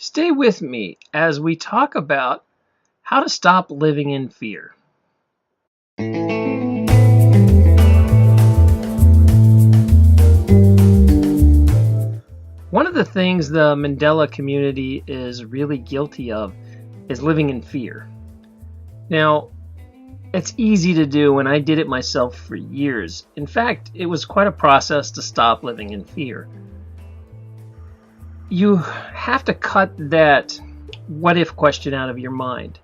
Stay with me as we talk about how to stop living in fear. One of the things the Mandela community is really guilty of is living in fear. Now, it's easy to do, and I did it myself for years. In fact, it was quite a process to stop living in fear. You have to cut that what if question out of your mind.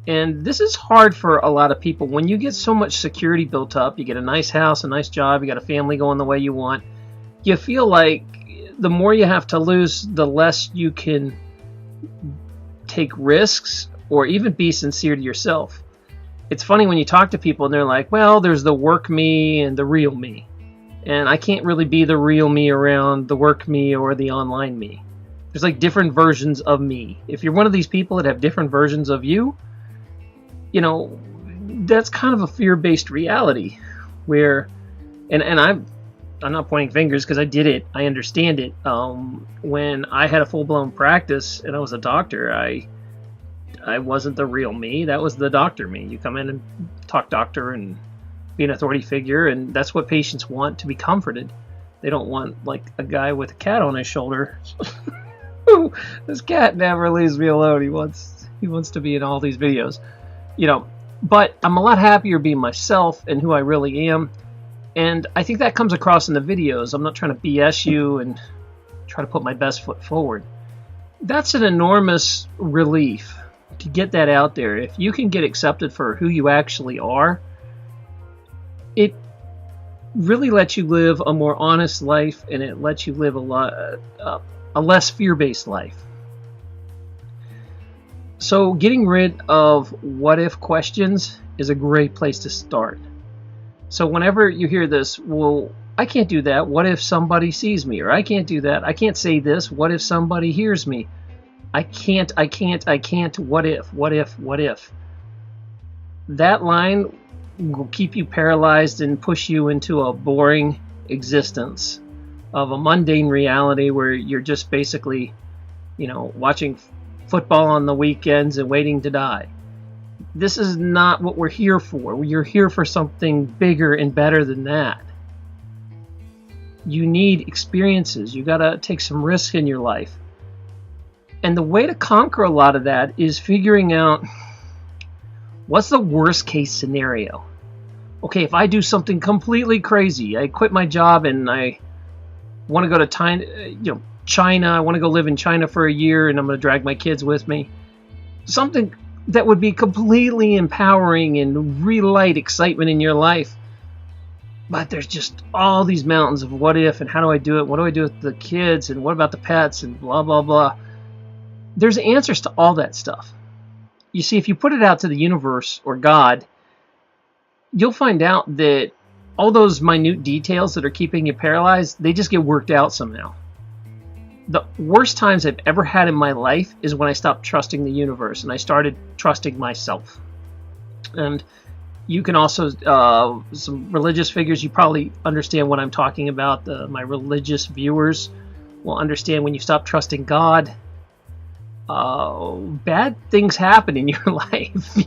And this is hard for a lot of people. When you get so much security built up, you get a nice house, a nice job, you got a family going the way you want, you feel like the more you have to lose, the less you can take risks or even be sincere to yourself. It's funny when you talk to people and they're like, well, there's the work me and the real me. And I can't really be the real me around the work me or the online me. There's like different versions of me. If you're one of these people that have different versions of you, that's kind of a fear-based reality where, and I'm not pointing fingers because I did it. I understand it. When I had a full-blown practice and I was a doctor, I wasn't the real me. That was the doctor me. You come in and talk doctor and be an authority figure, and that's what patients want, to be comforted. They don't want like a guy with a cat on his shoulder. This cat never leaves me alone. He wants to be in all these videos. But I'm a lot happier being myself and who I really am. And I think that comes across in the videos. I'm not trying to BS you and try to put my best foot forward. That's an enormous relief to get that out there. If you can get accepted for who you actually are, it really lets you live a more honest life, and it lets you live a less fear-based life. So getting rid of what-if questions is a great place to start. So whenever you hear this, well, I can't do that. What if somebody sees me? Or I can't do that. I can't say this. What if somebody hears me? I can't. What if? That line will keep you paralyzed and push you into a boring existence of a mundane reality where you're just basically, watching football on the weekends and waiting to die. This is not what we're here for. You're here for something bigger and better than that. You need experiences. You got to take some risk in your life. And the way to conquer a lot of that is figuring out what's the worst case scenario. Okay, if I do something completely crazy, I quit my job and I want to go to China, I want to go live in China for a year and I'm going to drag my kids with me. Something that would be completely empowering and relight excitement in your life. But there's just all these mountains of what if and how do I do it? What do I do with the kids? And what about the pets? And blah, blah, blah. There's answers to all that stuff. You see, if you put it out to the universe or God, you'll find out that all those minute details that are keeping you paralyzed, they just get worked out somehow. The worst times I've ever had in my life is when I stopped trusting the universe and I started trusting myself. And you can also, some religious figures, you probably understand what I'm talking about. My religious viewers will understand when you stop trusting God, bad things happen in your life.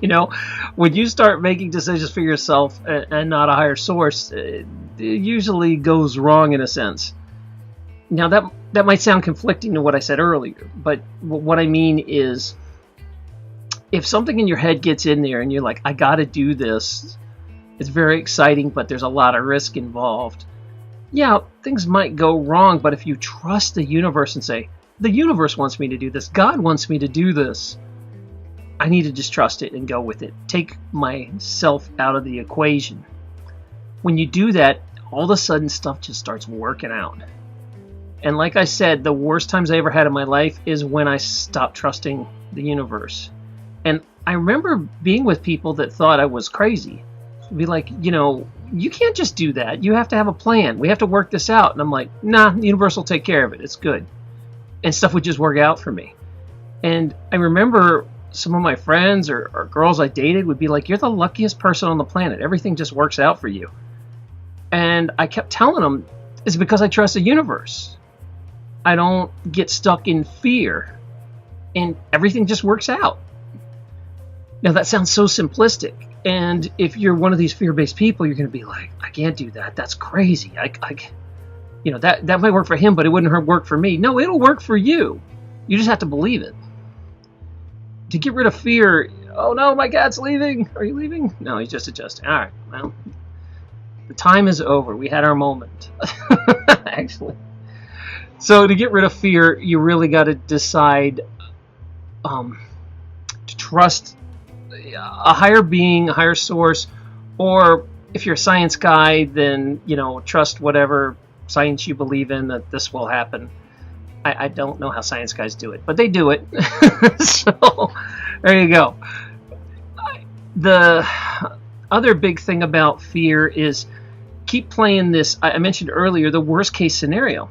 When you start making decisions for yourself and not a higher source, it usually goes wrong in a sense. Now that might sound conflicting to what I said earlier, but what I mean is, if something in your head gets in there and you're like, I got to do this, it's very exciting, but there's a lot of risk involved. Yeah, things might go wrong, but if you trust the universe and say, the universe wants me to do this, God wants me to do this, I need to just trust it and go with it. Take myself out of the equation. When you do that, all of a sudden stuff just starts working out. And like I said, the worst times I ever had in my life is when I stopped trusting the universe. And I remember being with people that thought I was crazy. Be like, you can't just do that. You have to have a plan. We have to work this out. And I'm like, nah, the universe will take care of it. It's good. And stuff would just work out for me. And I remember some of my friends or girls I dated would be like, you're the luckiest person on the planet. Everything just works out for you. And I kept telling them, it's because I trust the universe. I don't get stuck in fear. and everything just works out. Now that sounds so simplistic, and if you're one of these fear-based people, you're going to be like, I can't do that. That's crazy. That might work for him, but it wouldn't work for me. No, it'll work for you. You just have to believe it. To get rid of fear, oh no, my cat's leaving. Are you leaving? No, he's just adjusting. All right, well, the time is over. We had our moment, actually. So to get rid of fear, you really got to decide to trust a higher being, a higher source, or if you're a science guy, then trust whatever science you believe in that this will happen. I don't know how science guys do it, but they do it. So there you go. The other big thing about fear is keep playing this. I mentioned earlier the worst case scenario.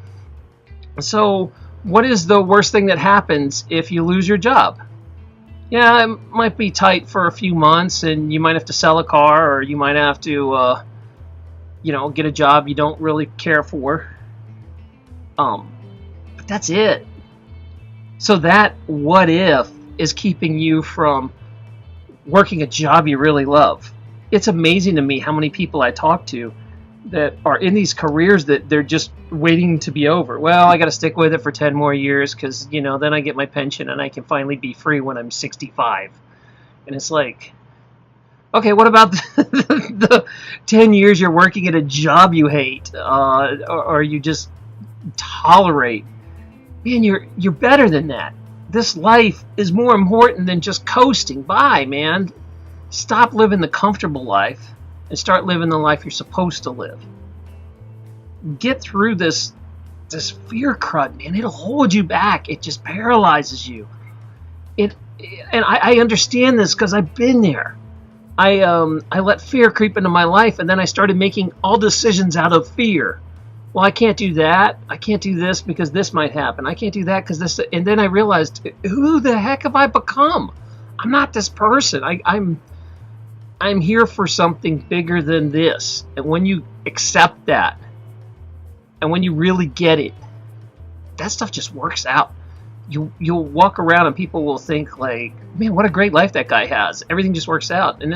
So what is the worst thing that happens if you lose your job? Yeah, it might be tight for a few months, and you might have to sell a car, or you might have to, get a job you don't really care for. But that's it. So that what if is keeping you from working a job you really love. It's amazing to me how many people I talk to that are in these careers that they're just waiting to be over. Well, I got to stick with it for 10 more years because, then I get my pension and I can finally be free when I'm 65. And it's like, okay, what about the 10 years you're working at a job you hate or you just tolerate? Man, you're better than that. This life is more important than just coasting by, man. Stop living the comfortable life and start living the life you're supposed to live. Get through this fear crud, man. It'll hold you back. It just paralyzes you. And I understand this because I've been there. I let fear creep into my life, and then I started making all decisions out of fear. Well, I can't do that. I can't do this because this might happen. I can't do that because this. And then I realized, who the heck have I become? I'm not this person. I'm here for something bigger than this. And when you accept that, and when you really get it, that stuff just works out. You'll walk around and people will think like, man, what a great life that guy has. Everything just works out. And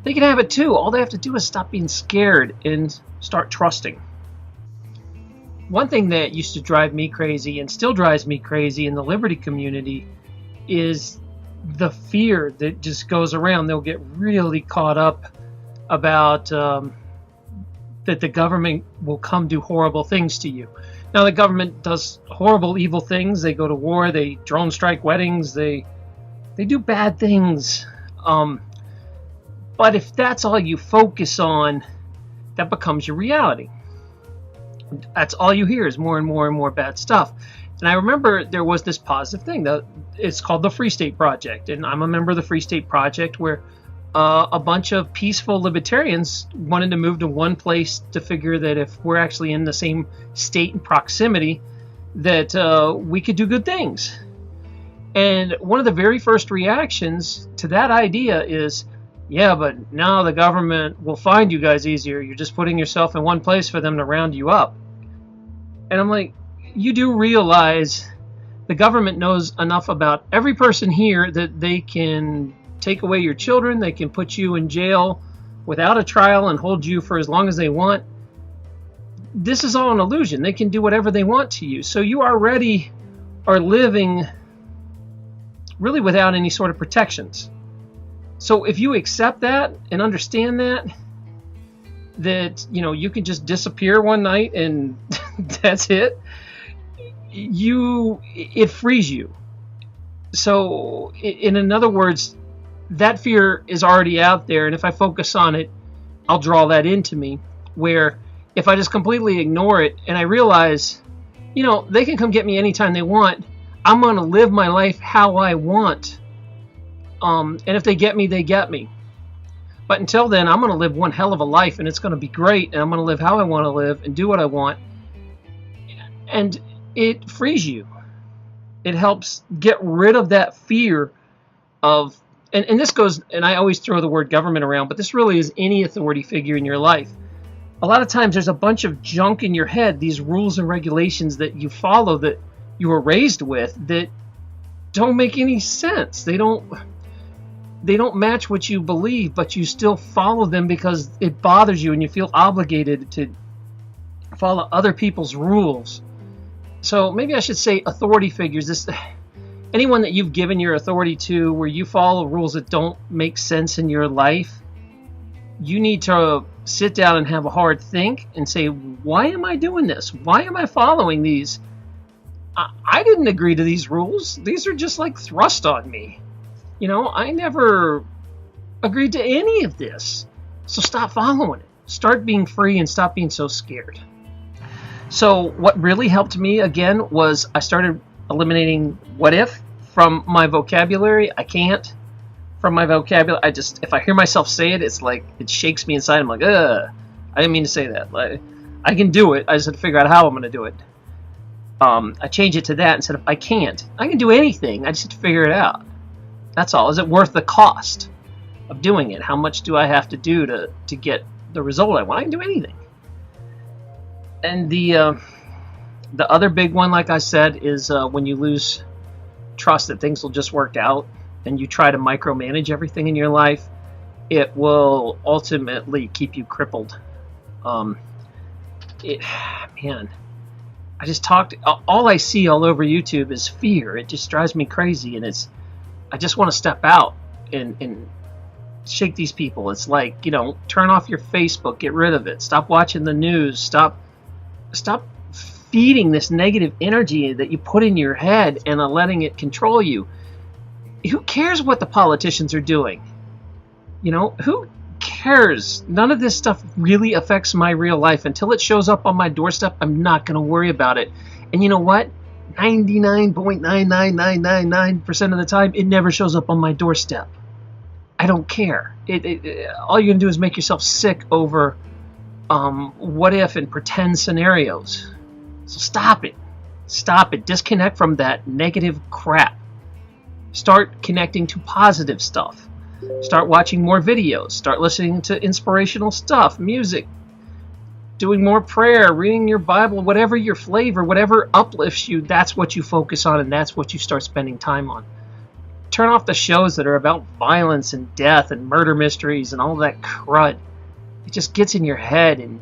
they can have it too. All they have to do is stop being scared and start trusting. One thing that used to drive me crazy and still drives me crazy in the Liberty community is the fear that just goes around. They'll get really caught up about that the government will come do horrible things to you. Now, the government does horrible, evil things. They go to war. They drone strike weddings. They do bad things. But if that's all you focus on, that becomes your reality. That's all you hear is more and more and more bad stuff. And I remember there was this positive thing. It's called the Free State Project. And I'm a member of the Free State Project where a bunch of peaceful libertarians wanted to move to one place to figure that if we're actually in the same state and proximity, that we could do good things. And one of the very first reactions to that idea is, yeah, but now the government will find you guys easier. You're just putting yourself in one place for them to round you up. And I'm like, you do realize the government knows enough about every person here that they can take away your children, they can put you in jail without a trial and hold you for as long as they want. This is all an illusion. They can do whatever they want to you. So you already are living really without any sort of protections. So if you accept that and understand that you can just disappear one night and that's it, it frees you. So in other words, that fear is already out there, and if I focus on it, I'll draw that into me, where if I just completely ignore it and I realize, they can come get me anytime they want, I'm going to live my life how I want. And if they get me, they get me. But until then, I'm going to live one hell of a life, and it's going to be great, and I'm going to live how I want to live and do what I want. And it frees you. It helps get rid of that fear of, and this goes, and I always throw the word government around, but this really is any authority figure in your life. A lot of times there's a bunch of junk in your head, these rules and regulations that you follow that you were raised with, that don't make any sense. They don't match what you believe, but you still follow them because it bothers you and you feel obligated to follow other people's rules. So maybe I should say authority figures. Anyone that you've given your authority to, where you follow rules that don't make sense in your life, you need to sit down and have a hard think and say, why am I doing this? Why am I following these? I didn't agree to these rules. These are just like thrust on me. I never agreed to any of this. So stop following it. Start being free and stop being so scared. So what really helped me, again, was I started eliminating what if from my vocabulary. I can't. From my vocabulary, if I hear myself say it, it's like it shakes me inside. I'm like, ugh, I didn't mean to say that. I can do it. I just have to figure out how I'm going to do it. I change it to that instead of I can't. I can do anything. I just have to figure it out. That's all. Is it worth the cost of doing it? How much do I have to do to get the result I want? I can do anything. And the other big one, like I said, is when you lose trust that things will just work out and you try to micromanage everything in your life, it will ultimately keep you crippled. Man, I just talked. All I see all over YouTube is fear. It just drives me crazy, and I just want to step out and shake these people. It's like, turn off your Facebook, get rid of it. Stop watching the news. Stop feeding this negative energy that you put in your head and letting it control you. Who cares what the politicians are doing? Who cares? None of this stuff really affects my real life. Until it shows up on my doorstep, I'm not going to worry about it. And you know what? 99.99999% of the time, it never shows up on my doorstep. I don't care. All you're going to do is make yourself sick over what if and pretend scenarios. So stop it. Stop it. Disconnect from that negative crap. Start connecting to positive stuff. Start watching more videos. Start listening to inspirational stuff, music, doing more prayer, reading your Bible, whatever your flavor, whatever uplifts you, that's what you focus on, and that's what you start spending time on. Turn off the shows that are about violence and death and murder mysteries and all that crud. It just gets in your head, and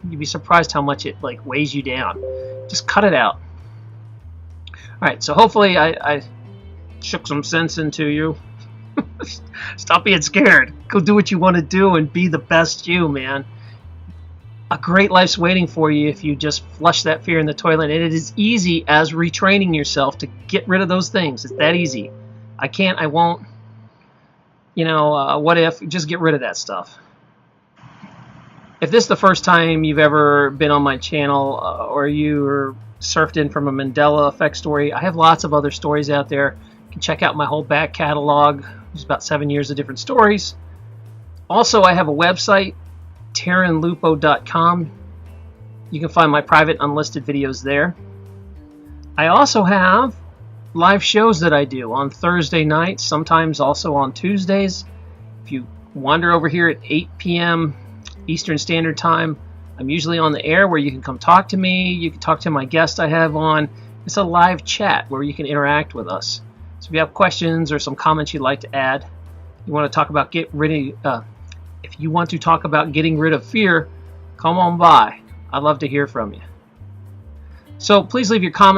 you'd be surprised how much it weighs you down. Just cut it out. All right, so hopefully I shook some sense into you. Stop being scared. Go do what you want to do and be the best you, man. A great life's waiting for you if you just flush that fear in the toilet. And it is easy as retraining yourself to get rid of those things. It's that easy. I can't, I won't. What if? Just get rid of that stuff. If this is the first time you've ever been on my channel or you're surfed in from a Mandela Effect story, I have lots of other stories out there. You can check out my whole back catalog. There's about 7 years of different stories. Also, I have a website, TaranLupo.com. You can find my private unlisted videos there. I also have live shows that I do on Thursday nights, sometimes also on Tuesdays. If you wander over here at 8 p.m. Eastern Standard Time, I'm usually on the air where you can come talk to me. You can talk to my guest I have on. It's a live chat where you can interact with us. So if you have questions or some comments you'd like to add, you want to talk about if you want to talk about getting rid of fear, come on by. I'd love to hear from you. So please leave your comments.